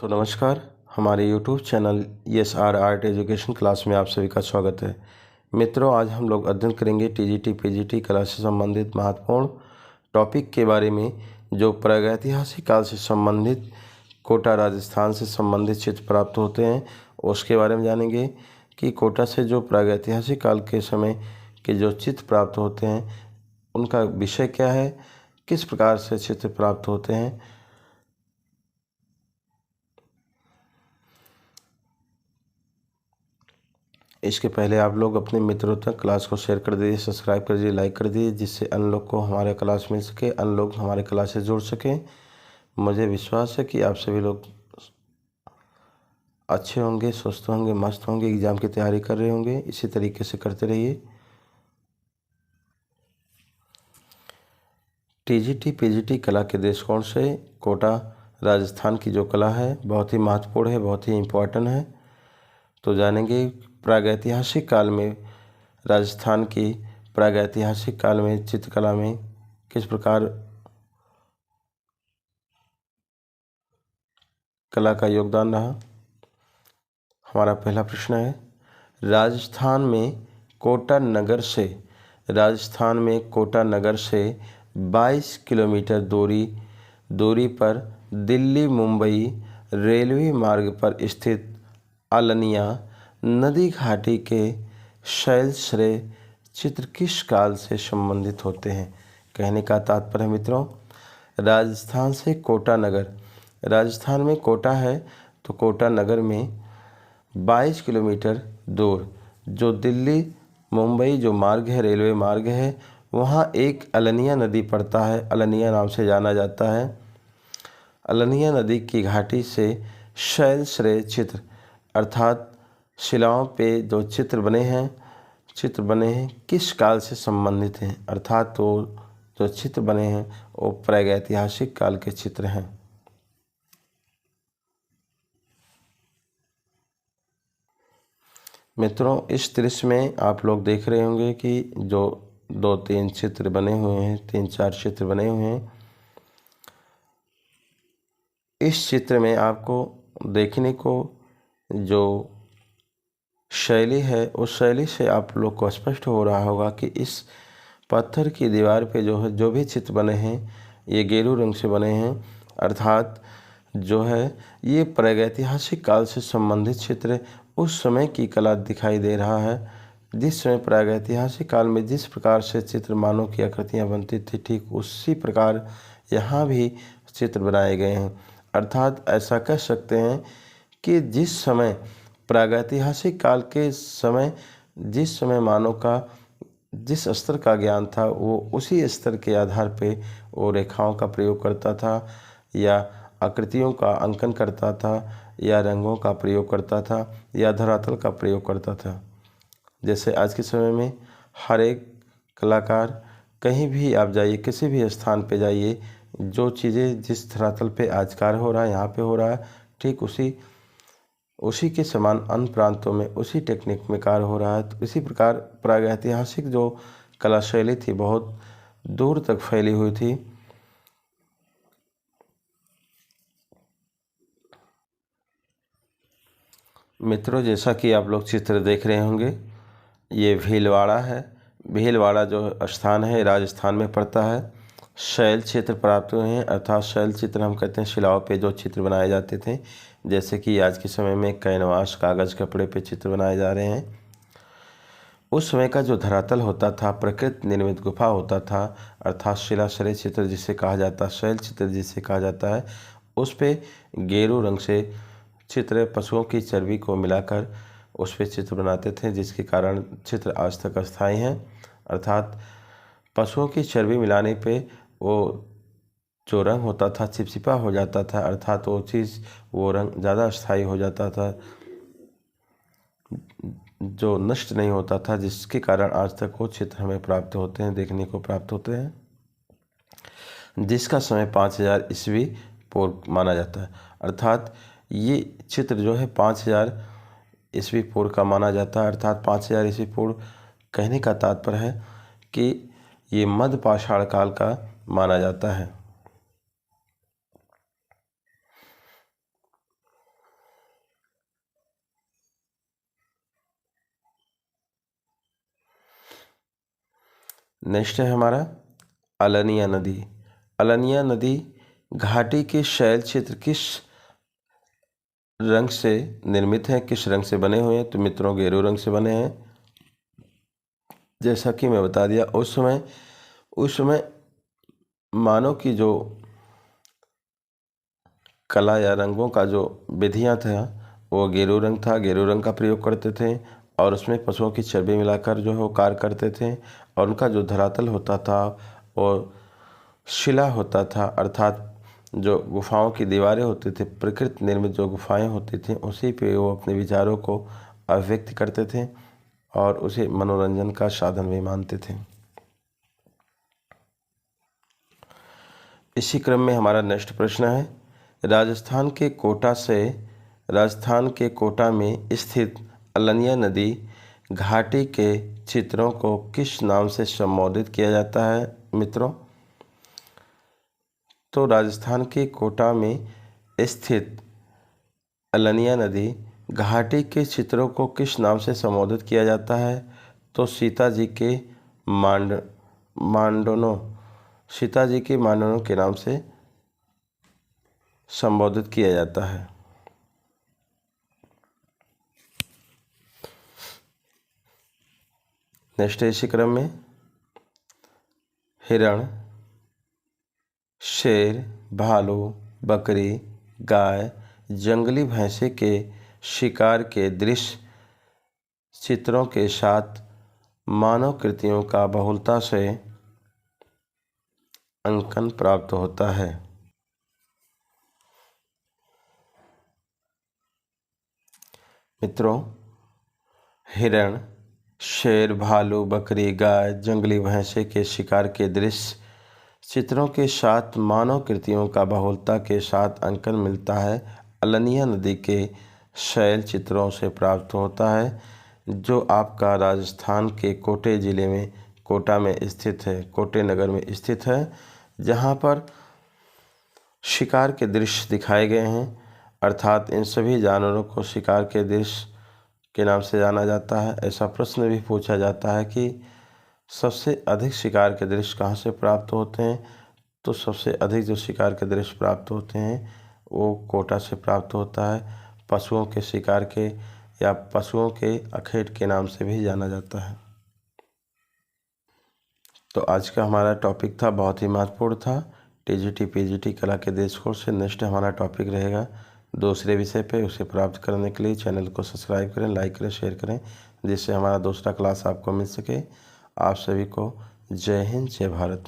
तो नमस्कार, हमारे YouTube channel S R art education class में आप सभी का स्वागत है। मित्रों, आज हम लोग अध्ययन करेंगे टीजीटी पीजीटी कला से संबंधित महत्वपूर्ण टॉपिक के बारे में, जो प्रागैतिहासिक काल से संबंधित कोटा राजस्थान से संबंधित चित्र प्राप्त होते हैं उसके बारे में जानेंगे कि कोटा से जो प्रागैतिहासिक काल के समय के जो चित्र प्राप्त होते हैं उनका विषय क्या है, किस प्रकार से चित्र प्राप्त होते हैं। इसके पहले आप लोग अपने मित्रों तक क्लास को शेयर कर दीजिए, सब्सक्राइब कर दीजिए, लाइक कर दीजिए, जिससे अन्य लोग को हमारे क्लास मिल सके, अन्य लोग हमारे क्लास से जुड़ सकें। मुझे विश्वास है कि आप सभी लोग अच्छे होंगे, स्वस्थ होंगे, मस्त होंगे, एग्ज़ाम की तैयारी कर रहे होंगे। इसी तरीके से करते रहिए। टीजीटी पीजीटी कला के दृष्टिकोण से कोटा राजस्थान की जो कला है बहुत ही महत्वपूर्ण है, बहुत ही इम्पोर्टेंट है। तो जानेंगे प्रागैतिहासिक काल में राजस्थान की प्रागैतिहासिक काल में चित्रकला में किस प्रकार कला का योगदान रहा। हमारा पहला प्रश्न है, राजस्थान में कोटा नगर से 22 किलोमीटर दूरी पर दिल्ली मुंबई रेलवे मार्ग पर स्थित अलनिया नदी घाटी के शैलश्रेय चित्र किस काल से संबंधित होते हैं। कहने का तात्पर्य मित्रों, राजस्थान से कोटा नगर, राजस्थान में कोटा है तो कोटा नगर में 22 किलोमीटर दूर जो दिल्ली मुंबई जो मार्ग है, रेलवे मार्ग है, वहाँ एक अलनिया नदी पड़ता है, अलनिया नाम से जाना जाता है। अलनिया नदी की घाटी से शैलश्रेय चित्र अर्थात शिलाओं पे जो चित्र बने हैं किस काल से संबंधित हैं, अर्थात तो जो चित्र बने हैं वो प्रागैतिहासिक काल के चित्र हैं। मित्रों, इस दृश्य में आप लोग देख रहे होंगे कि जो 2-3 चित्र बने हुए हैं, 3-4 चित्र बने हुए हैं। इस चित्र में आपको देखने को जो शैली है उस शैली से आप लोग को स्पष्ट हो रहा होगा कि इस पत्थर की दीवार पे जो भी चित्र बने हैं ये गेरू रंग से बने हैं, अर्थात जो है ये प्रागैतिहासिक काल से संबंधित चित्र उस समय की कला दिखाई दे रहा है। जिस समय प्रागैतिहासिक काल में जिस प्रकार से चित्र मानव की आकृतियाँ बनती थी, ठीक उसी प्रकार यहाँ भी चित्र बनाए गए हैं। अर्थात ऐसा कह सकते हैं कि जिस समय प्रागैतिहासिक काल के समय जिस समय मानव का जिस स्तर का ज्ञान था वो उसी स्तर के आधार पे वो रेखाओं का प्रयोग करता था या आकृतियों का अंकन करता था या रंगों का प्रयोग करता था या धरातल का प्रयोग करता था। जैसे आज के समय में हर एक कलाकार कहीं भी आप जाइए, किसी भी स्थान पे जाइए, जो चीज़ें जिस धरातल पे आज कार्य हो रहा है यहाँ पे हो रहा है, ठीक उसी के समान अन्य प्रांतों में उसी टेक्निक में कार्य हो रहा है। तो इसी प्रकार प्रागैतिहासिक जो कला शैली थी बहुत दूर तक फैली हुई थी। मित्रों, जैसा कि आप लोग चित्र देख रहे होंगे, ये भीलवाड़ा है। भीलवाड़ा जो स्थान है राजस्थान में पड़ता है। शैल चित्र प्राप्त हुए हैं, अर्थात शैल चित्र हम कहते हैं शिलाओं पे जो चित्र बनाए जाते थे, जैसे कि आज के समय में कैनवास कागज़ कपड़े पे चित्र बनाए जा रहे हैं। उस समय का जो धरातल होता था प्रकृति निर्मित गुफा होता था, अर्थात शिलाश्रय चित्र जिसे कहा जाता है, शैल चित्र जिसे कहा जाता है, उस पे गेरू रंग से चित्र पशुओं की चर्बी को मिलाकर उस पे चित्र बनाते थे, जिसके कारण चित्र आज तक अस्थायी हैं। अर्थात पशुओं की चर्बी मिलाने पे वो जो रंग होता था चिपचिपा हो जाता था, अर्थात वो रंग ज़्यादा अस्थायी हो जाता था, जो नष्ट नहीं होता था, जिसके कारण आज तक वो चित्र हमें प्राप्त होते हैं, देखने को प्राप्त होते हैं, जिसका समय 5000 ईस्वी पूर्व माना जाता है। अर्थात ये चित्र जो है 5000 ईस्वी पूर्व का माना जाता है। अर्थात 5000 ईस्वी पूर्व कहने का तात्पर्य है कि ये मध्य पाषाण काल का माना जाता है। नेक्स्ट है हमारा अलनिया नदी। अलनिया नदी घाटी के शैल क्षेत्र किस रंग से निर्मित है, किस रंग से बने हुए हैं? तो मित्रों गेरू रंग से बने हैं। जैसा कि मैं बता दिया, उस समय मानव की जो कला या रंगों का जो विधियाँ था वो गेरू रंग था, गेरू रंग का प्रयोग करते थे और उसमें पशुओं की चर्बी मिलाकर जो है वो कार्य करते थे और उनका जो धरातल होता था और शिला होता था, अर्थात जो गुफाओं की दीवारें होती थी, प्रकृति निर्मित जो गुफाएं होती थी, उसी पे वो अपने विचारों को अभिव्यक्त करते थे और उसे मनोरंजन का साधन भी मानते थे। इसी क्रम में हमारा नेक्स्ट प्रश्न है, राजस्थान के कोटा में स्थित अलनिया नदी घाटी के चित्रों को किस नाम से संबोधित किया जाता है मित्रों? तो राजस्थान के कोटा में स्थित अलनिया नदी घाटी के चित्रों को किस नाम से संबोधित किया जाता है? तो सीता जी के मांडनों के नाम से संबोधित किया जाता है। नेक्स्ट इसी क्रम में हिरण, शेर, भालू, बकरी, गाय, जंगली भैंसे के शिकार के दृश्य चित्रों के साथ मानव कृतियों का बहुलता से अंकन प्राप्त होता है। मित्रों, हिरण, शेर, भालू, बकरी, गाय, जंगली भैंसे के शिकार के दृश्य चित्रों के साथ मानव कृतियों का बहुलता के साथ अंकन मिलता है अलनिया नदी के शैल चित्रों से प्राप्त होता है, जो आपका राजस्थान के कोटे ज़िले में कोटा में स्थित है, कोटे नगर में स्थित है, जहाँ पर शिकार के दृश्य दिखाए गए हैं। अर्थात इन सभी जानवरों को शिकार के दृश्य के नाम से जाना जाता है। ऐसा प्रश्न भी पूछा जाता है कि सबसे अधिक शिकार के दृश्य कहाँ से प्राप्त होते हैं? तो सबसे अधिक जो शिकार के दृश्य प्राप्त होते हैं वो कोटा से प्राप्त होता है। पशुओं के शिकार के या पशुओं के अखेट के नाम से भी जाना जाता है। तो आज का हमारा टॉपिक था, बहुत ही महत्वपूर्ण था, टीजीटी पीजीटी कला के दृष्टिकोण से। नेक्स्ट हमारा टॉपिक रहेगा दूसरे विषय पे। उसे प्राप्त करने के लिए चैनल को सब्सक्राइब करें, लाइक करें, शेयर करें, जिससे हमारा दूसरा क्लास आपको मिल सके। आप सभी को जय हिंद, जय भारत।